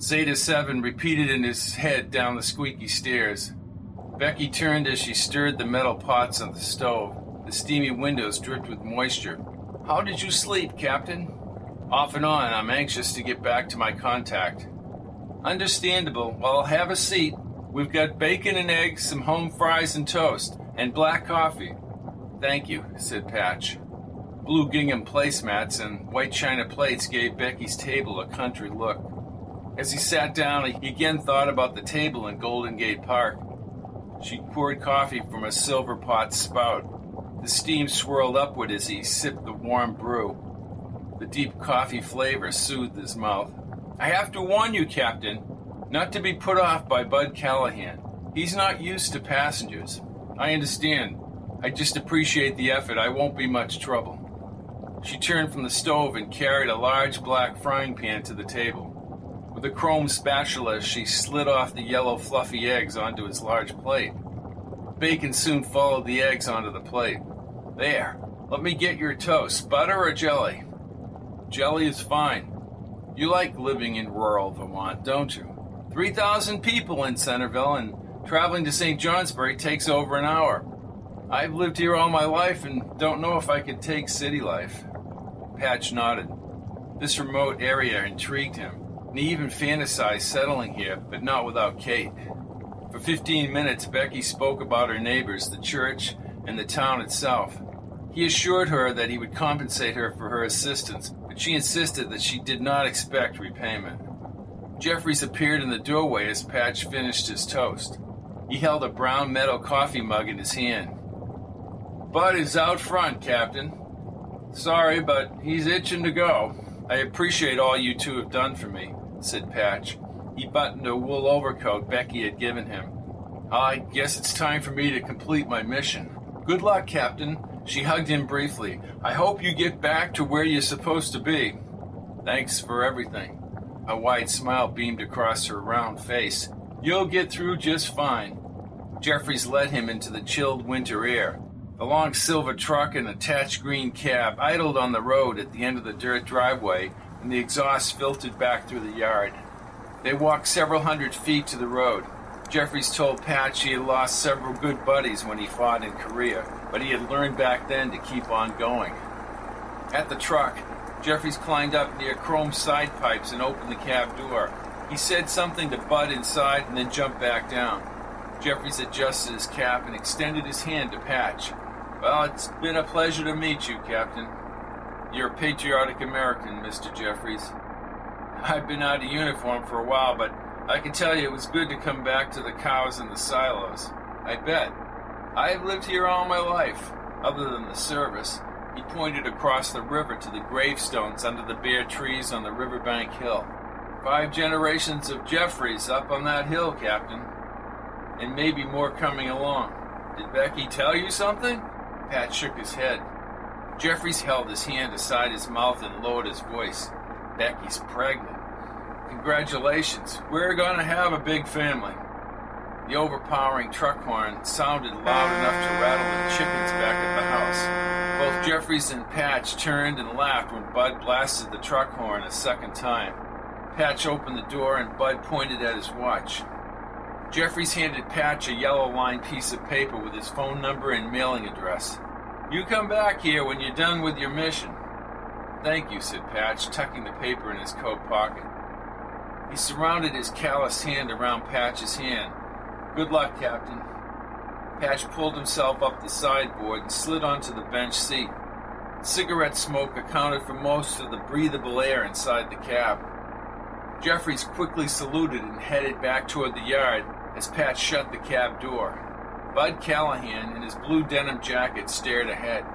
Zeta 7 repeated in his head down the squeaky stairs. Becky turned as she stirred the metal pots on the stove. The steamy windows dripped with moisture. "How did you sleep, Captain?" "Off and on. I'm anxious to get back to my contact." "Understandable. Well, I'll have a seat. We've got bacon and eggs, some home fries and toast, and black coffee." "Thank you," said Patch. Blue gingham placemats and white china plates gave Becky's table a country look. As he sat down, he again thought about the table in Golden Gate Park. She poured coffee from a silver pot spout. The steam swirled upward as he sipped the warm brew. The deep coffee flavor soothed his mouth. "I have to warn you, Captain, not to be put off by Bud Callahan. He's not used to passengers. I understand. I just appreciate the effort. I won't be much trouble." She turned from the stove and carried a large black frying pan to the table. With a chrome spatula, she slid off the yellow fluffy eggs onto his large plate. Bacon soon followed the eggs onto the plate. "There, let me get your toast. Butter or jelly?" "Jelly is fine. You like living in rural Vermont, don't you? 3,000 people in Centerville, and traveling to St. Johnsbury takes over an hour. I've lived here all my life and don't know if I could take city life." Patch nodded. This remote area intrigued him, and he even fantasized settling here, but not without Kate. For 15 minutes, Becky spoke about her neighbors, the church, and the town itself. He assured her that he would compensate her for her assistance, but she insisted that she did not expect repayment. Jeffries appeared in the doorway as Patch finished his toast. He held a brown metal coffee mug in his hand. "Bud is out front, Captain. Sorry, but he's itching to go. I appreciate all you two have done for me," said Patch. He buttoned a wool overcoat Becky had given him. "I guess it's time for me to complete my mission." "Good luck, Captain." She hugged him briefly. "I hope you get back to where you're supposed to be." "Thanks for everything." A wide smile beamed across her round face. "You'll get through just fine." Jeffries led him into the chilled winter air. The long silver truck and attached green cab idled on the road at the end of the dirt driveway, and the exhaust filtered back through the yard. They walked several hundred feet to the road. Jeffries told Patch he had lost several good buddies when he fought in Korea, but he had learned back then to keep on going. At the truck, Jeffries climbed up near chrome side pipes and opened the cab door. He said something to Bud inside and then jumped back down. Jeffries adjusted his cap and extended his hand to Patch. "Well, it's been a pleasure to meet you, Captain. You're a patriotic American, Mr. Jeffries. I've been out of uniform for a while, but I can tell you it was good to come back to the cows and the silos. I bet. I've lived here all my life, other than the service." He pointed across the river to the gravestones under the bare trees on the riverbank hill. 5 generations of Jeffries up on that hill, Captain. And maybe more coming along. Did Becky tell you something? Pat shook his head. Jeffries held his hand aside his mouth and lowered his voice. "Becky's pregnant. Congratulations. We're going to have a big family." The overpowering truck horn sounded loud enough to rattle the chickens back at the house. Both Jeffries and Patch turned and laughed when Bud blasted the truck horn a second time. Patch opened the door and Bud pointed at his watch. Jeffries handed Patch a yellow-lined piece of paper with his phone number and mailing address. "You come back here when you're done with your mission." "Thank you," said Patch, tucking the paper in his coat pocket. He surrounded his calloused hand around Patch's hand. "Good luck, Captain." Patch pulled himself up the sideboard and slid onto the bench seat. Cigarette smoke accounted for most of the breathable air inside the cab. Jeffries quickly saluted and headed back toward the yard as Patch shut the cab door. Bud Callahan, in his blue denim jacket, stared ahead.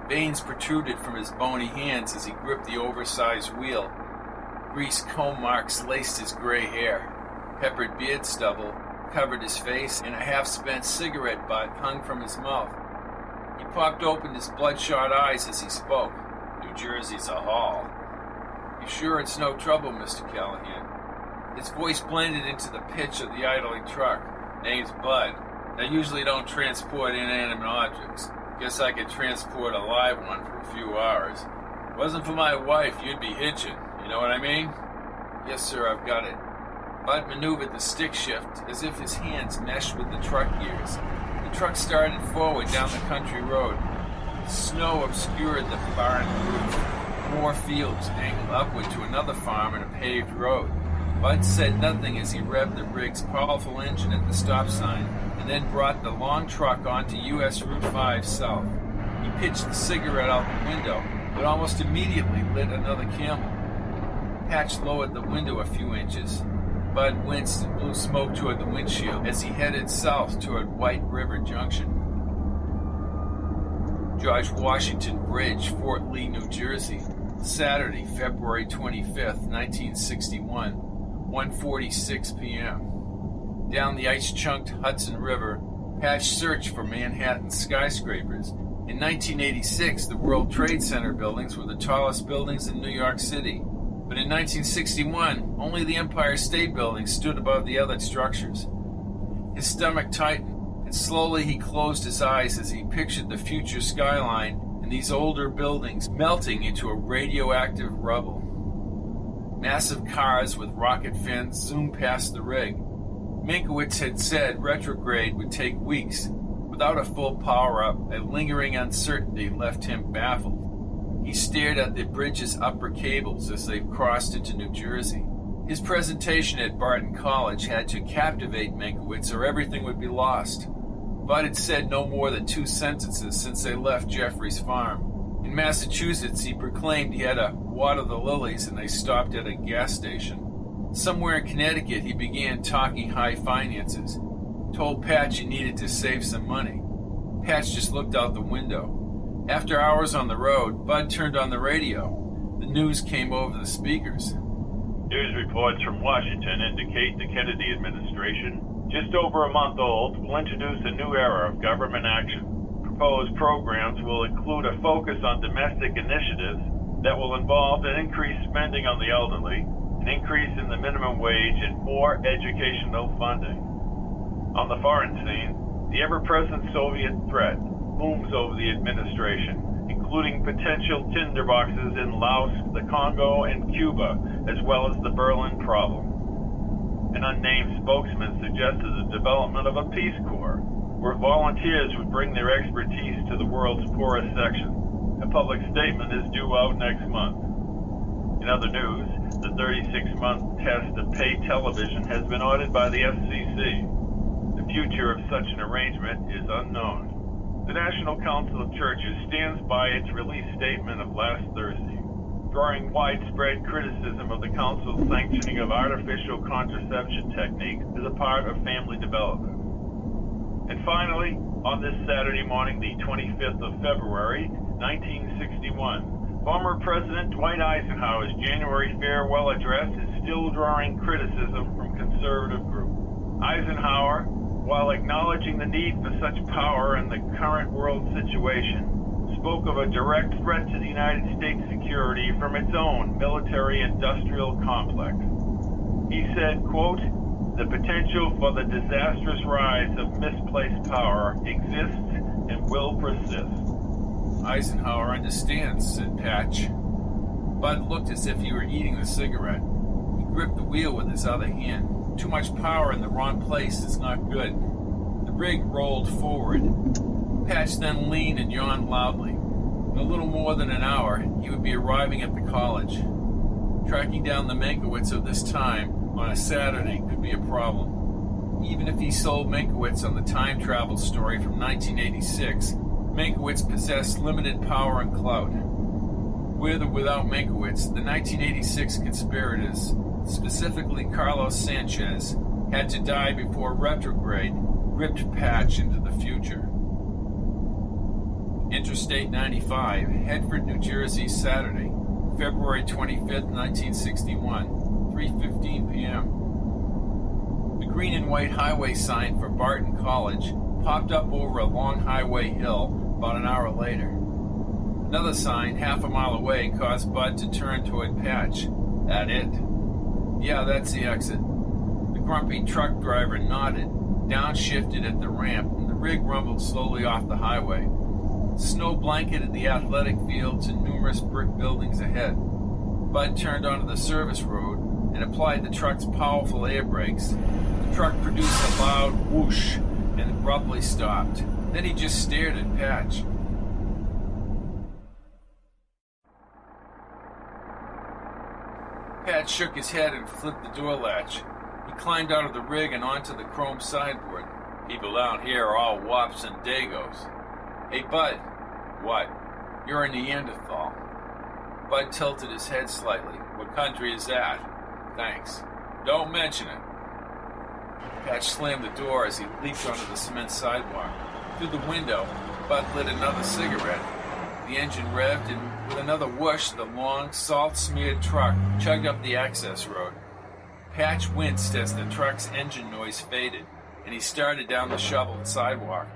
Veins protruded from his bony hands as he gripped the oversized wheel. Grease comb marks laced his gray hair. Peppered beard stubble covered his face, and a half-spent cigarette butt hung from his mouth. He popped open his bloodshot eyes as he spoke. "New Jersey's a haul." "You sure it's no trouble, Mr. Callahan?" His voice blended into the pitch of the idling truck. "Name's Bud. I usually don't transport inanimate objects. Guess I could transport a live one for a few hours. Wasn't for my wife, you'd be hitching. You know what I mean?" Yes, sir, I've got it. Bud maneuvered the stick shift as if his hands meshed with the truck gears. The truck started forward down the country road. Snow obscured the barn roof. More fields angled upward to another farm and a paved road. Bud said nothing as he revved the rig's powerful engine at the stop sign and then brought the long truck onto U.S. Route 5 south. He pitched the cigarette out the window, but almost immediately lit another Camel. Patch lowered the window a few inches. Bud winced and blew smoke toward the windshield as he headed south toward White River Junction. George Washington Bridge, Fort Lee, New Jersey, Saturday, February 25th, 1961, 1:46 p.m. Down the ice-chunked Hudson River, Patch searched for Manhattan skyscrapers. In 1986, the World Trade Center buildings were the tallest buildings in New York City. But in 1961, only the Empire State Building stood above the other structures. His stomach tightened, and slowly he closed his eyes as he pictured the future skyline and these older buildings melting into a radioactive rubble. Massive cars with rocket fins zoomed past the rig. Meinkewitz had said retrograde would take weeks. Without a full power-up, a lingering uncertainty left him baffled. He stared at the bridge's upper cables as they crossed into New Jersey. His presentation at Barton College had to captivate Meinkewitz or everything would be lost. Bud had said no more than 2 sentences since they left Jeffrey's farm. In Massachusetts, he proclaimed he had to water the lilies and they stopped at a gas station. Somewhere in Connecticut, he began talking high finances. Told Patch he needed to save some money. Patch just looked out the window. After hours on the road, Bud turned on the radio. The news came over the speakers. News reports from Washington indicate the Kennedy administration, just over a month old, will introduce a new era of government action. Proposed programs will include a focus on domestic initiatives that will involve an increased spending on the elderly, an increase in the minimum wage, and more educational funding. On the foreign scene, the ever-present Soviet threat looms over the administration, including potential tinderboxes in Laos, the Congo, and Cuba, as well as the Berlin problem. An unnamed spokesman suggested the development of a Peace Corps, where volunteers would bring their expertise to the world's poorest section. A public statement is due out next month. In other news, the 36-month test of pay television has been ordered by the FCC. The future of such an arrangement is unknown. The National Council of Churches stands by its release statement of last Thursday, drawing widespread criticism of the Council's sanctioning of artificial contraception techniques as a part of family development. And finally, on this Saturday morning, the 25th of February, 1961, former President Dwight Eisenhower's January farewell address is still drawing criticism from conservative groups. Eisenhower, while acknowledging the need for such power in the current world situation, spoke of a direct threat to the United States security from its own military-industrial complex. He said, quote, "The potential for the disastrous rise of misplaced power exists and will persist." Eisenhower understands, said Patch. Bud looked as if he were eating the cigarette. He gripped the wheel with his other hand. Too much power in the wrong place is not good. The rig rolled forward. Patch then leaned and yawned loudly. In a little more than an hour, he would be arriving at the college. Tracking down the Meinkewitz of this time on a Saturday could be a problem. Even if he sold Meinkewitz on the time travel story from 1986, Meinkewitz possessed limited power and clout. With or without Meinkewitz, the 1986 conspirators, specifically Carlos Sánchez, had to die before retrograde ripped Patch into the future. Interstate 95, Hedford, New Jersey, Saturday, February 25th, 1961, 3:15 p.m. The green and white highway sign for Barton College popped up over a long highway hill about an hour later. Another sign half a mile away caused Bud to turn toward Patch. That it? Yeah, that's the exit. The grumpy truck driver nodded, downshifted at the ramp, and the rig rumbled slowly off the highway. Snow blanketed the athletic fields and numerous brick buildings ahead. Bud turned onto the service road, and applied the truck's powerful air brakes. The truck produced a loud whoosh and abruptly stopped. Then he just stared at Patch. Patch shook his head and flipped the door latch. He climbed out of the rig and onto the chrome sideboard. People down here are all wops and dagos. Hey, Bud. What? You're a Neanderthal. Bud tilted his head slightly. What country is that? Thanks. Don't mention it. Patch slammed the door as he leaped onto the cement sidewalk. Through the window, Bud lit another cigarette. The engine revved, and with another whoosh, the long, salt-smeared truck chugged up the access road. Patch winced as the truck's engine noise faded, and he started down the shoveled sidewalk.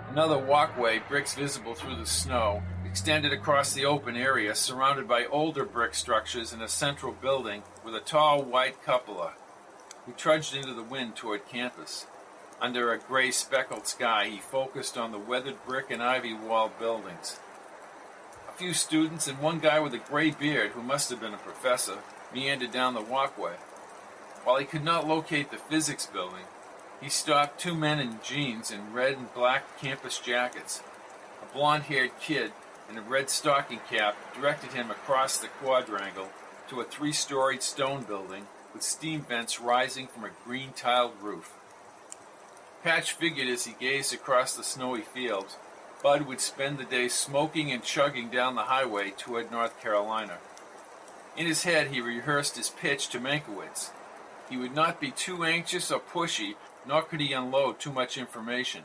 Another walkway, bricks visible through the snow, extended across the open area, surrounded by older brick structures and a central building with a tall white cupola. He trudged into the wind toward campus. Under a gray speckled sky, he focused on the weathered brick and ivy-walled buildings. A few students and one guy with a gray beard, who must have been a professor, meandered down the walkway. While he could not locate the physics building, he stopped two men in jeans and red and black campus jackets. A blonde-haired kid in a red stocking cap directed him across the quadrangle to a 3-storied stone building with steam vents rising from a green-tiled roof. Patch figured as he gazed across the snowy fields, Bud would spend the day smoking and chugging down the highway toward North Carolina. In his head, he rehearsed his pitch to Meinkewitz. He would not be too anxious or pushy, nor could he unload too much information.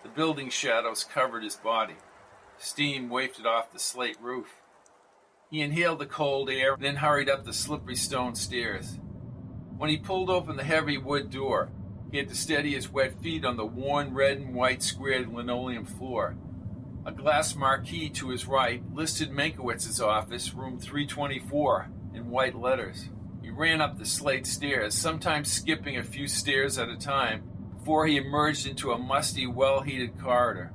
The building shadows covered his body. Steam wafted off the slate roof. He inhaled the cold air, then hurried up the slippery stone stairs. When he pulled open the heavy wood door, he had to steady his wet feet on the worn red and white squared linoleum floor. A glass marquee to his right listed Meynkewitz's office, room 324, in white letters. He ran up the slate stairs, sometimes skipping a few stairs at a time, before he emerged into a musty, well-heated corridor.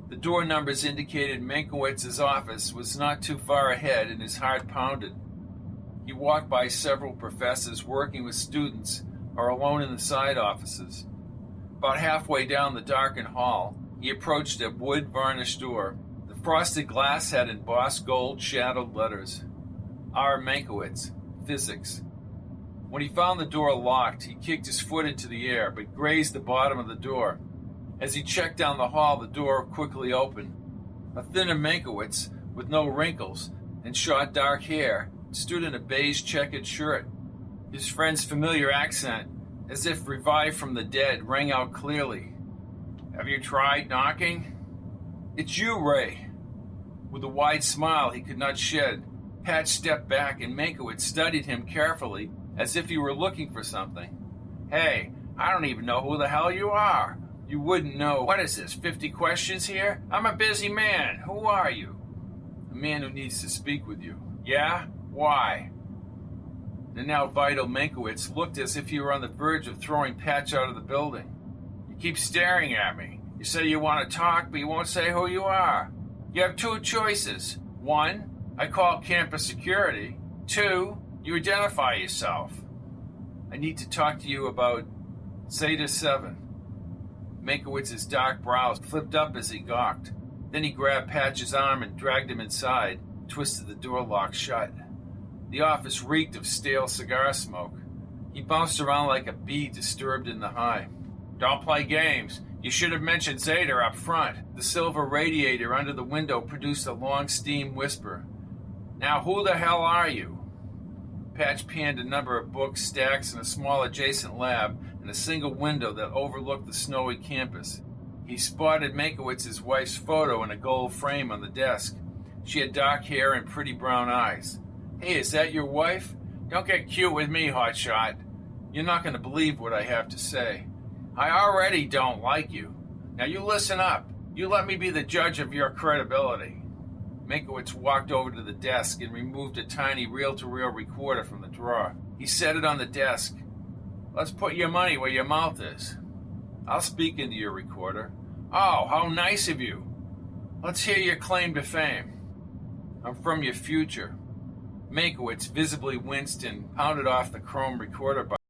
The door numbers indicated Meynkewitz's office was not too far ahead, and his heart pounded. He walked by several professors working with students or alone in the side offices. About halfway down the darkened hall, he approached a wood-varnished door. The frosted glass had embossed gold shadowed letters. R. Meinkewitz, Physics. When he found the door locked, he kicked his foot into the air, but grazed the bottom of the door. As he checked down the hall, the door quickly opened. A thinner Meinkewitz, with no wrinkles and short dark hair, stood in a beige checkered shirt. His friend's familiar accent, as if revived from the dead, rang out clearly. Have you tried knocking? It's you, Ray. With a wide smile he could not shed, Patch stepped back and Meinkewitz studied him carefully, as if he were looking for something. Hey, I don't even know who the hell you are. You wouldn't know. What is this, 50 questions here? I'm a busy man. Who are you? A man who needs to speak with you. Yeah? Why? The now vital Meinkewitz looked as if he were on the verge of throwing Patch out of the building. You keep staring at me. You say you want to talk, but you won't say who you are. You have two choices. 1, I call campus security. 2, you identify yourself. I need to talk to you about Zeta 7. Meynkewitz's dark brows flipped up as he gawked. Then he grabbed Patch's arm and dragged him inside, twisted the door lock shut. The office reeked of stale cigar smoke. He bounced around like a bee disturbed in the hive. Don't play games. You should have mentioned Zeta up front. The silver radiator under the window produced a long steam whisper. Now who the hell are you? Patch panned a number of books, stacks, and a small adjacent lab, and a single window that overlooked the snowy campus. He spotted Meynkewitz's wife's photo in a gold frame on the desk. She had dark hair and pretty brown eyes. Hey, is that your wife? Don't get cute with me, hotshot. You're not going to believe what I have to say. I already don't like you. Now you listen up. You let me be the judge of your credibility. Meinkewitz walked over to the desk and removed a tiny reel-to-reel recorder from the drawer. He set it on the desk. Let's put your money where your mouth is. I'll speak into your recorder. Oh, how nice of you. Let's hear your claim to fame. I'm from your future. Meinkewitz visibly winced and pounded off the chrome recorder button.